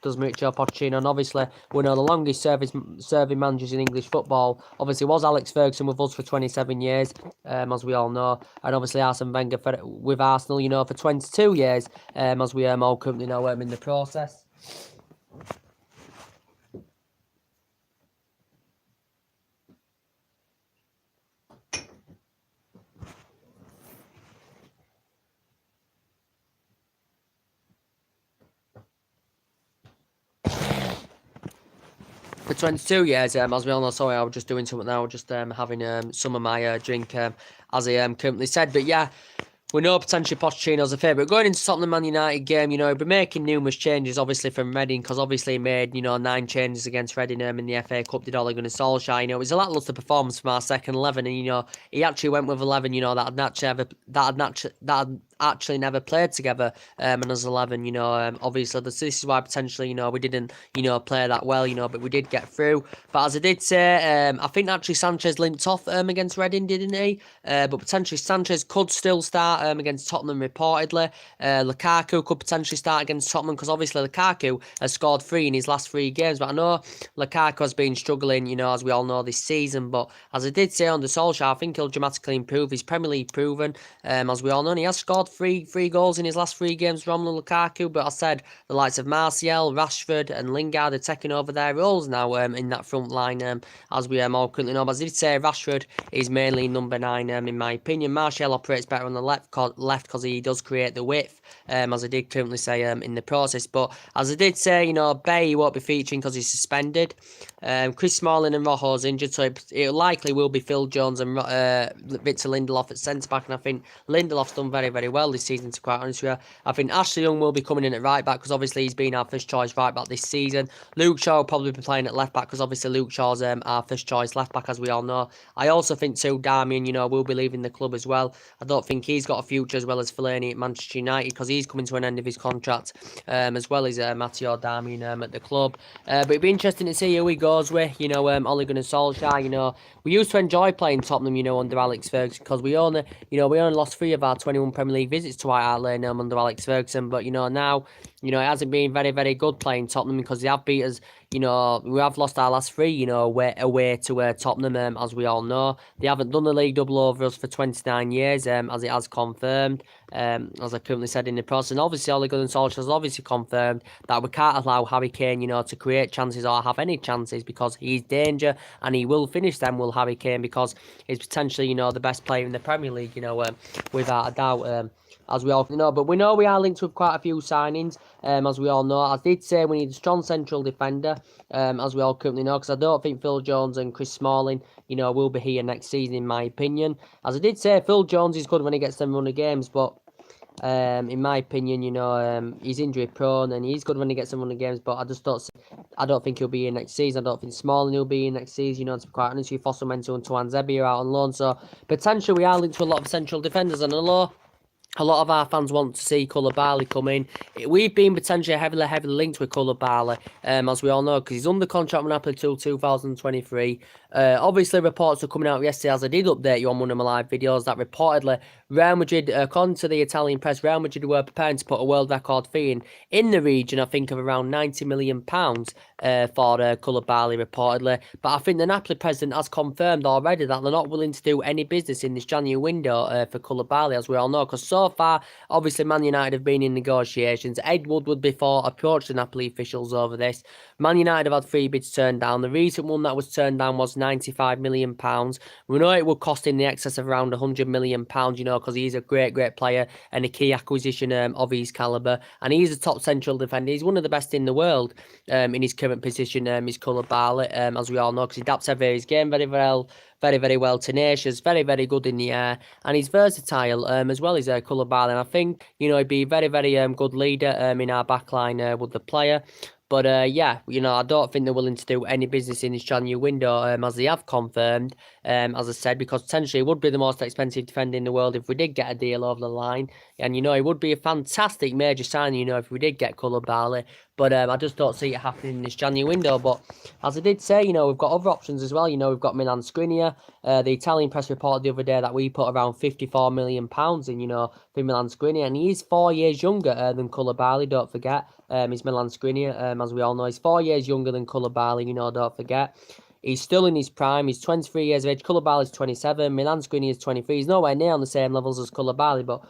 Does Mauricio Pochettino, and obviously we know the longest serving managers in English football obviously was Alex Ferguson with us for 27 years, as we all know, and obviously Arsene Wenger with Arsenal, for 22 years, as we all currently know in the process. For 22 years, as we all know, sorry, I was just doing something now, just having some of my drink, as I currently said. But yeah, we know potentially Pochettino's a favourite. Going into Tottenham Man United game, he'll be making numerous changes, obviously, from Reading, because obviously he made, 9 changes against Reading in the FA Cup, did Ole Gunnar Solskjaer. It was a lacklustre performance from our second 11, and, he actually went with 11, that had actually never played together, and as 11, obviously this is why potentially, we didn't, play that well, but we did get through. But as I did say, I think actually Sanchez limped off against Reading, didn't he? But potentially Sanchez could still start against Tottenham reportedly. Lukaku could potentially start against Tottenham, because obviously Lukaku has scored 3 in his last 3 games, but I know Lukaku has been struggling, as we all know, this season. But as I did say under Solskjaer, I think he'll dramatically improve. He's Premier League proven, as we all know, and he has scored three goals in his last 3 games, Romelu Lukaku. But I said the likes of Martial, Rashford and Lingard are taking over their roles now in that front line, as we all currently know. But as I did say, Rashford is mainly number 9, in my opinion. Martial operates better on the left because he does create the width, as I did currently say in the process. But as I did say, Bay won't be featuring because he's suspended. Chris Smalling and Rojo's injured, so it likely will be Phil Jones and Victor Lindelof at centre-back, and I think Lindelof's done very, very well this season, to be quite honest with you. I think Ashley Young will be coming in at right-back, because obviously he's been our first-choice right-back this season. Luke Shaw will probably be playing at left-back, because obviously Luke Shaw's our first-choice left-back, as we all know. I also think, too, Darmian, will be leaving the club as well. I don't think he's got a future, as well as Fellaini at Manchester United, because he's coming to an end of his contract, as well as Matteo Darmian at the club. But it'd be interesting to see who he goes with, Ole Gunnar Solskjaer. We used to enjoy playing Tottenham, under Alex Ferguson, because we only lost 3 of our 21 Premier League visits to White Hart Lane under Alex Ferguson. But, now, it hasn't been very, very good playing Tottenham, because they have beat us. We have lost our last 3, away to Tottenham, as we all know. They haven't done the league double over us for 29 years, as it has confirmed, as I currently said in the process. And obviously, Ole Gunnar Solskjaer has obviously confirmed that we can't allow Harry Kane, to create chances or have any chances, because he's danger, and he will finish them, will Harry Kane, because he's potentially, the best player in the Premier League, without a doubt. As we all know, but we know we are linked with quite a few signings, as we all know. I did say we need a strong central defender, as we all currently know, because I don't think Phil Jones and Chris Smalling, will be here next season, in my opinion. As I did say, Phil Jones is good when he gets them run of games, but in my opinion, he's injury prone, and he's good when he gets some run of games, but I don't think he'll be here next season. I don't think Smalling will be here next season, to be quite honest with you. Foster Mensah and Tuan Zebi are out on loan, so potentially we are linked to a lot of central defenders, and a lot of our fans want to see Koulibaly come in. We've been potentially heavily linked with Koulibaly, as we all know, because he's under contract with Napoli till 2023. Obviously, reports are coming out yesterday, as I did update you on one of my live videos, that reportedly Real Madrid, according to the Italian press, Real Madrid were preparing to put a world record fee in the region, I think, of around £90 million for Koulibaly, reportedly. But I think the Napoli president has confirmed already that they're not willing to do any business in this January window for Koulibaly, as we all know, because so so far, obviously Man United have been in negotiations. Ed Woodward before approached the Napoli officials over this. Man United have had 3 bids turned down. The recent one that was turned down was £95 million. We know it would cost him the excess of around £100 million, because he's a great player and a key acquisition of his calibre. And he's a top central defender. He's one of the best in the world in his current position, his Koulibaly, as we all know, because he adapts his game very well, tenacious, very good in the air, and he's versatile as well as Koulibaly. And I think, he'd be a very good leader in our backline with the player. But yeah, I don't think they're willing to do any business in this January window, as they have confirmed, as I said, because potentially it would be the most expensive defender in the world if we did get a deal over the line. And, it would be a fantastic major signing, if we did get Koulibaly. But I just don't see it happening in this January window. But as I did say, we've got other options as well. We've got Milan Skriniar. The Italian press reported the other day that we put around £54 million in, for Milan Skriniar. And he is 4 years younger than Koulibaly, don't forget. He's Milan Skriniar, as we all know. He's 4 years younger than Koulibaly, don't forget. He's still in his prime. He's 23 years of age. Koulibaly's 27. Milan Skriniar is 23. He's nowhere near on the same levels as Koulibaly, but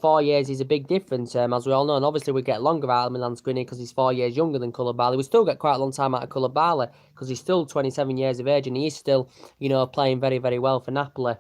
4 years is a big difference, as we all know. And obviously we get longer out of Milan Skriniar because he's 4 years younger than Koulibaly. We still get quite a long time out of Koulibaly because he's still 27 years of age and he's still, playing very well for Napoli.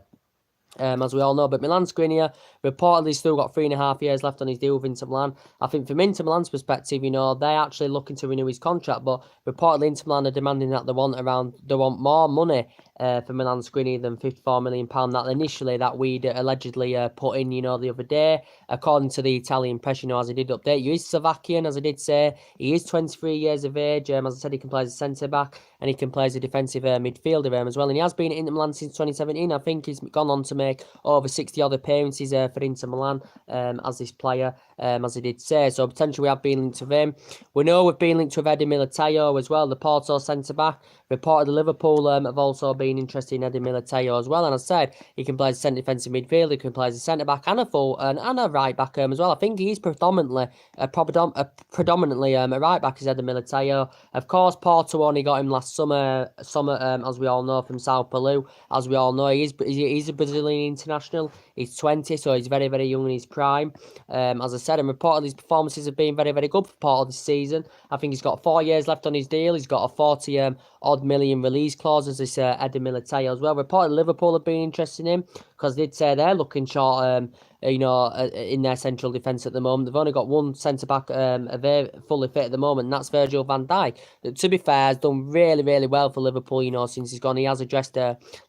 As we all know, but Milan Skriniar reportedly still got 3.5 years left on his deal with Inter Milan. I think from Inter Milan's perspective, they're actually looking to renew his contract, but reportedly Inter Milan are demanding that they want more money for Milan Skriniar than £54 million that we'd allegedly put in, the other day. According to the Italian press, as I did update you, he's Slovakian, as I did say. He is 23 years of age. As I said, he can play as a centre-back and he can play as a defensive midfielder as well. And he has been at Inter Milan since 2017. I think he's gone on to make over 60-odd appearances for Inter Milan as this player, as I did say. So potentially we have been linked with him. We know we've been linked with Edi Militao as well, the Porto centre-back. Reported Liverpool have also been interested in Edi Militao as well. And as I said, he can play as a centre defensive midfielder, he can play as a centre-back and a right-back as well. I think he's predominantly a right-back, is Edi Militao. Of course, Porto only got him last summer, as we all know, from Sao Paulo. As we all know, he's a Brazilian international. He's 20, so he's very young in his prime. As I said, and reportedly his performances have been very good for Porto this season. I think he's got 4 years left on his deal. He's got a 40-odd million release clause as this Edi Militao as well. Reportedly Liverpool have been interested in him because they'd say they're looking short in their central defence at the moment. They've only got one centre-back fully fit at the moment, and that's Virgil van Dijk. To be fair, has done really well for Liverpool, since he's gone. He has addressed,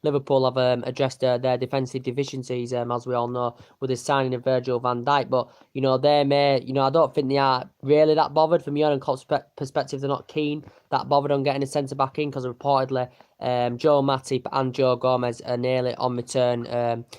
Liverpool have addressed their defensive deficiencies, as we all know, with the signing of Virgil van Dijk. But, they may, I don't think they are really that bothered. From Jurgen Klopp's perspective, they're not that bothered on getting a centre-back in because reportedly Joe Matip and Joe Gomez are nearly on return,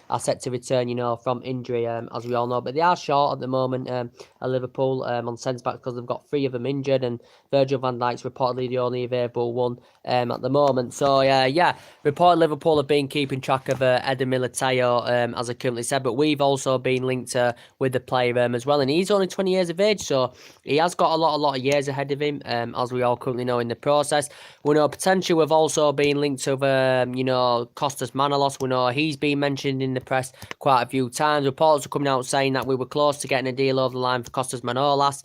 are set to return, from injury, as we all know. But they are short at the moment at Liverpool on centre-back because they've got 3 of them injured and Virgil van Dijk's reportedly the only available one at the moment. So, yeah, reported Liverpool have been keeping track of Edi Militao, as I currently said, but we've also been linked with the player as well. And he's only 20 years of age, so he has got a lot of years ahead of him, as we all currently know in the process. We know potentially we've also been linked to, Costas Manolas. We know he's been mentioned in the press quite a few times. Reports are coming out saying that we were close to getting a deal over the line for Costas Manolas.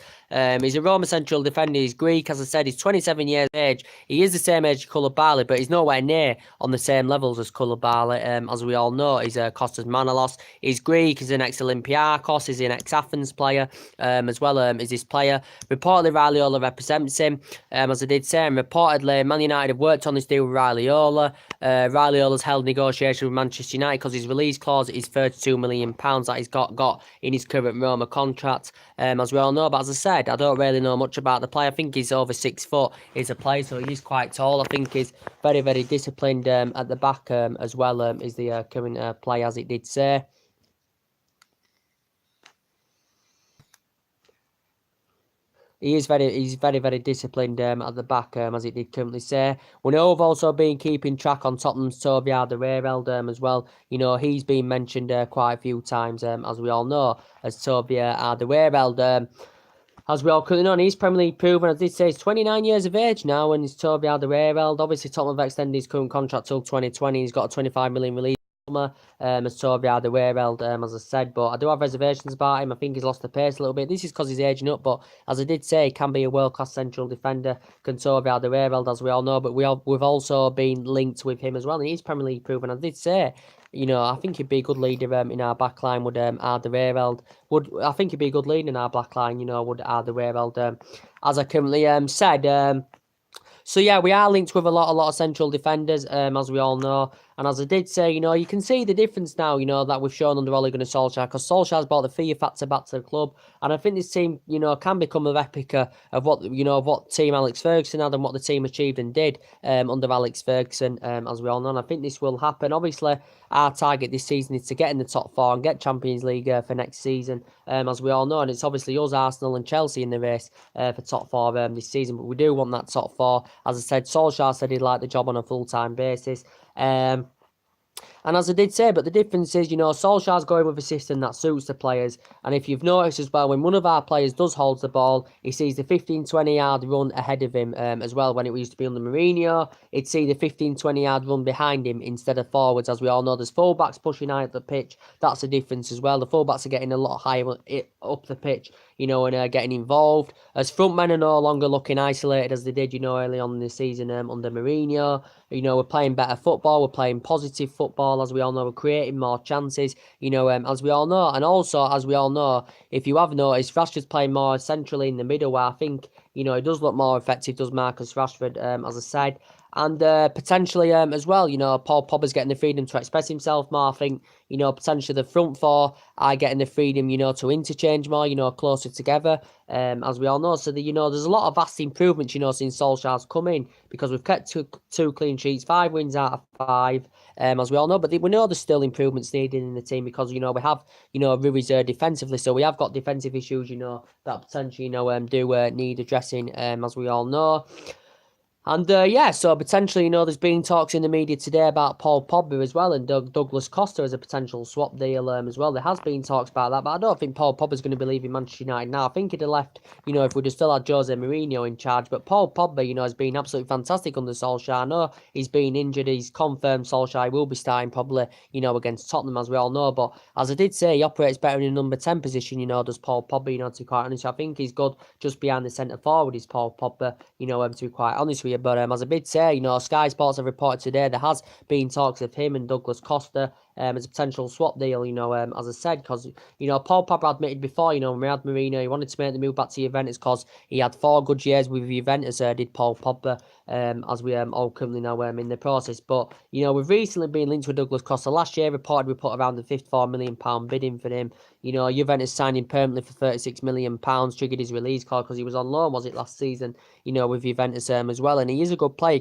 He's a Roma central defender. He's Greek, as I said. He's 27 years of age. He is the same age as Koulibaly, but he's nowhere near on the same levels as Koulibaly, as we all know. He's Costas Manolas. He's Greek. He's an ex-Olympiacos. He's an ex-Athens player, as well as his player. Reportedly, Raiola represents him, as I did say. And reportedly, Man United have worked on this deal with Raiola. Raiola's held negotiations with Manchester United because his release clause is £32 million that he's got in his current Roma contract, as we all know. But as I said, I don't really know much about the player. I think he's over 6 foot. He's a player, so he's quite tall. I think he's very disciplined at the back, as well, is the current player, as it did say. He's very disciplined at the back, as it did currently say. We know we've also been keeping track on Tottenham's Toby Alderweireld as well. He's been mentioned quite a few times, as we all know, as Toby Alderweireld. As we all currently know, and he's Premier League proven, as I did say, he's 29 years of age now, and he's Toby Alderweireld. Obviously, Tottenham have extended his current contract till 2020. He's got a 25 million release. as Toby Alderweireld, as I said, but I do have reservations about him. I think he's lost the pace a little bit. This is because he's aging up, but as I did say, he can be a world-class central defender, can Toby Alderweireld, as we all know, but we've also been linked with him as well, and he's Premier League proven. I did say, I think he'd be a good leader in our back line, would Alderweireld. I think he'd be a good leader in our back line, would Alderweireld, as I currently said. So yeah, we are linked with a lot of central defenders, as we all know. And as I did say, you can see the difference now, that we've shown under Ole Gunnar Solskjaer, because Solskjaer's brought the fear factor back to the club. And I think this team, can become a replica of what team Alex Ferguson had and what the team achieved and did under Alex Ferguson, as we all know. And I think this will happen. Obviously, our target this season is to get in the top four and get Champions League for next season, as we all know. And it's obviously us, Arsenal and Chelsea in the race for top four this season. But we do want that top four. As I said, Solskjaer said he'd like the job on a full-time basis. And as I did say, but the difference is, Solskjaer's going with a system that suits the players. And if you've noticed as well, when one of our players does hold the ball, he sees the 15-20 yard run ahead of him as well. When it used to be under Mourinho, he'd see the 15-20 yard run behind him instead of forwards. As we all know, there's fullbacks pushing high up the pitch. That's the difference as well. The fullbacks are getting a lot higher up the pitch, and getting involved. As front men are no longer looking isolated as they did, early on in the season under Mourinho. We're playing better football. We're playing positive football, as we all know. We're creating more chances, as we all know. And also, as we all know, if you have noticed, Rashford's playing more centrally in the middle, where I think, he does look more effective, does Marcus Rashford, as I said. And potentially as well, Paul Pogba's getting the freedom to express himself more. I think, potentially the front four are getting the freedom, to interchange more, closer together, as we all know. So, there's a lot of vast improvements, since Solskjaer's come in, because we've kept two clean sheets, 5 wins out of 5, as we all know. But we know there's still improvements needed in the team because, we have, Rui's defensively. So we have got defensive issues, that potentially, do need addressing, as we all know. And so potentially, there's been talks in the media today about Paul Pogba as well and Douglas Costa as a potential swap deal as well. There has been talks about that, but I don't think Paul Pogba's going to be leaving Manchester United now. I think he'd have left, if we'd have still had Jose Mourinho in charge. But Paul Pogba, has been absolutely fantastic under Solskjaer. I know he's been injured. He's confirmed Solskjaer will be starting probably, against Tottenham, as we all know. But as I did say, he operates better in a number 10 position, does Paul Pogba, to be quite honest. I think he's good just behind the centre forward is Paul Pogba, to be quite honest with you. But as I did say, Sky Sports have reported today there has been talks of him and Douglas Costa as a potential swap deal, as I said, because, Paul Pogba admitted before, when we had Mourinho, he wanted to make the move back to Juventus because he had 4 good years with Juventus, did Paul Pogba, as we all currently know in the process. But, we've recently been linked with Douglas Costa. Last year, reported we put around the £54 million bidding for him. Juventus signed him permanently for £36 million, triggered his release clause because he was on loan, was it, last season, with Juventus as well. And he is a good player. He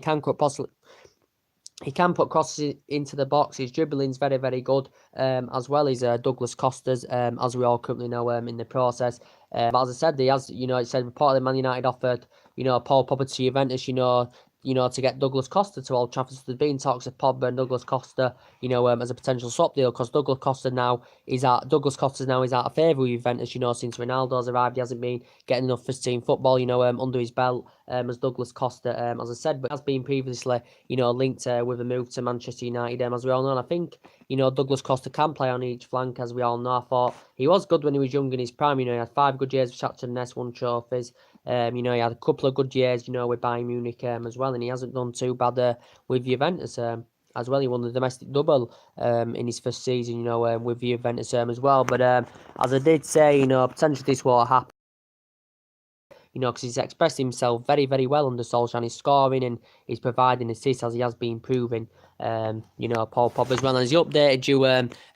can put crosses into the box. His dribbling's very, very good, as well as Douglas Costa's, as we all currently know in the process. But as I said, he has, it said reportedly Man United offered, Paul Pogba to Juventus, to get Douglas Costa to Old Trafford. So there's been talks of Pogba and Douglas Costa, as a potential swap deal, because Douglas Costa now is out of favour with Juventus, since Ronaldo's arrived. He hasn't been getting enough first team football, under his belt, as Douglas Costa, as I said, but has been previously, linked with a move to Manchester United, as we all know. And I think, Douglas Costa can play on each flank, as we all know. I thought he was good when he was young in his prime. He had 5 good years with Shakhtar Donetsk, 1 trophies. He had a couple of good years, with Bayern Munich as well, and he hasn't done too bad with Juventus as well. He won the domestic double in his first season, with Juventus as well. But as I did say, potentially this will happen. Because he's expressed himself very, very well under Solskjaer, and he's scoring and he's providing assists as he has been proving. Paul Pogba as well. And he updated you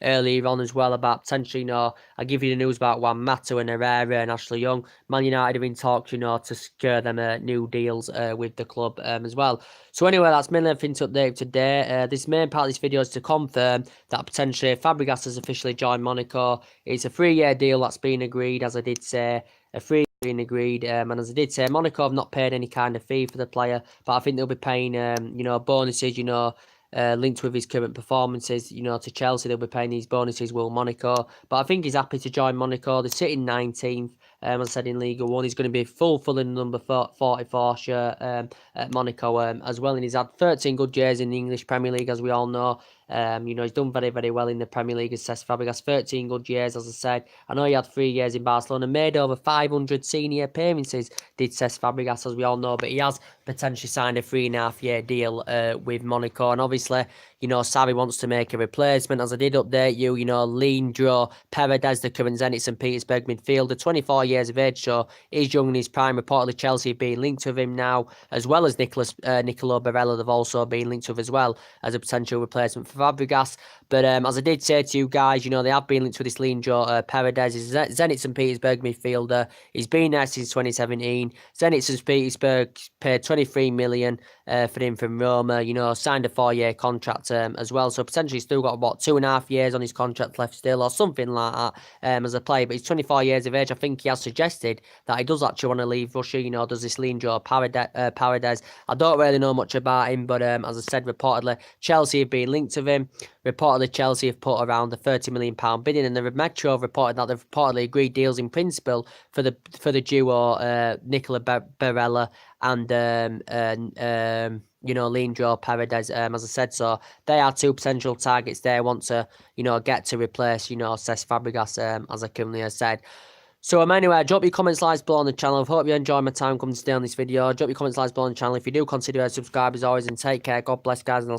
earlier on as well about potentially, I give you the news about Juan Mata and Herrera and Ashley Young. Man United have been talked, to secure them new deals with the club as well. So anyway, that's mainly everything to update today. This main part of this video is to confirm that potentially Fabregas has officially joined Monaco. It's a 3-year deal that's been agreed, as I did say. Been agreed, and as I did say, Monaco have not paid any kind of fee for the player, but I think they'll be paying, bonuses, linked with his current performances, to Chelsea. They'll be paying these bonuses, will Monaco, but I think he's happy to join Monaco. They're sitting 19th, As I said, in Liga 1. He's going to be full in number 44 shirt at Monaco as well. And he's had 13 good years in the English Premier League, as we all know. He's done very well in the Premier League as Cesc Fabregas. 13 good years, as I said. I know he had 3 years in Barcelona, made over 500 senior appearances, did Cesc Fabregas, as we all know, but he has potentially signed a 3.5-year deal with Monaco. And obviously, Sarri wants to make a replacement. As I did update you, Leandro Paredes, the current Zenit St. Petersburg midfielder, 24 years of age, so he's young in his prime. Reportedly, Chelsea have been linked with him now, as well as Nicolo Barella. They've also been linked with as well as a potential replacement for Fabregas. But as I did say to you guys, they have been linked with this Leandro Paredes. He's Zenit St. Petersburg midfielder. He's been there since 2017. Zenit St. Petersburg paid 23 million for him from Roma. Signed a 4-year contract as well. So potentially still got about 2.5 years on his contract left still, or something like that as a player. But he's 24 years of age. I think he has suggested that he does actually want to leave Russia. Does this Leandro Paredes? I don't really know much about him, but as I said, reportedly Chelsea have been linked to him. Reportedly, Chelsea have put around the £30 million bidding, and the Metro reported that they've reportedly agreed deals in principle for the duo Nicola Barella and Leandro Paredes, as I said. So they are two potential targets they want to get to replace Cesc Fabregas, as I currently said. So anyway, drop your comments, likes below on the channel. I hope you enjoyed my time coming today on this video. Drop your comments, likes below on the channel. If you do, consider subscribe as always, and take care. God bless, guys, and I'll